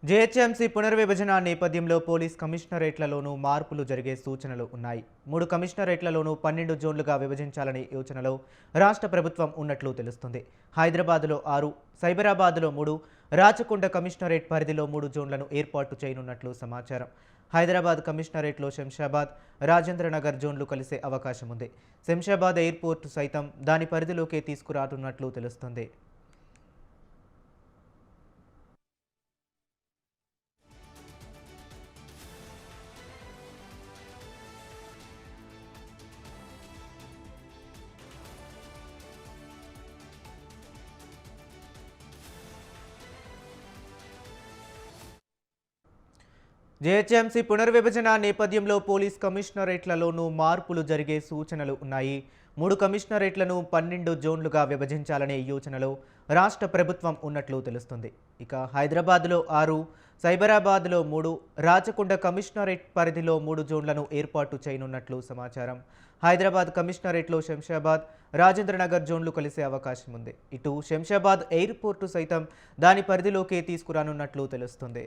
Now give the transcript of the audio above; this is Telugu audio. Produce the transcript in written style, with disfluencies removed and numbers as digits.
జీహెచ్ఎంసీ పునర్విభజన నేపథ్యంలో పోలీస్ కమిషనరేట్లలోనూ మార్పులు జరిగే సూచనలు ఉన్నాయి. 3 కమిషనరేట్లలోనూ 12 జోన్లుగా విభజించాలనే యోచనలో రాష్ట్ర ప్రభుత్వం ఉన్నట్లు తెలుస్తుంది. హైదరాబాద్లో 6, సైబరాబాద్లో 3, రాచకొండ కమిషనరేట్ పరిధిలో 3 జోన్లను ఏర్పాటు చేయనున్నట్లు సమాచారం. హైదరాబాద్ కమిషనరేట్లో శంషాబాద్, రాజేంద్రనగర్ జోన్లు కలిసే అవకాశం ఉంది. శంషాబాద్ ఎయిర్పోర్టు సైతం దాని పరిధిలోకే తీసుకురానున్నట్లు తెలుస్తుంది. జీహెచ్ఎంసీ పునర్విభజన నేపథ్యంలో పోలీస్ కమిషనరేట్లలోనూ మార్పులు జరిగే సూచనలు ఉన్నాయి. 3 కమిషనరేట్లను 12 జోన్లుగా విభజించాలనే యోచనలో రాష్ట్ర ప్రభుత్వం ఉన్నట్లు తెలుస్తుంది. ఇక హైదరాబాద్లో 6, సైబరాబాద్లో 3, రాచకొండ కమిషనరేట్ పరిధిలో 3 జోన్లను ఏర్పాటు చేయనున్నట్లు సమాచారం. హైదరాబాద్ కమిషనరేట్లో శంషాబాద్, రాజేంద్రనగర్ జోన్లు కలిసే అవకాశం ఉంది. ఇటు శంషాబాద్ ఎయిర్పోర్టు సైతం దాని పరిధిలోకే తీసుకురానున్నట్లు తెలుస్తుంది.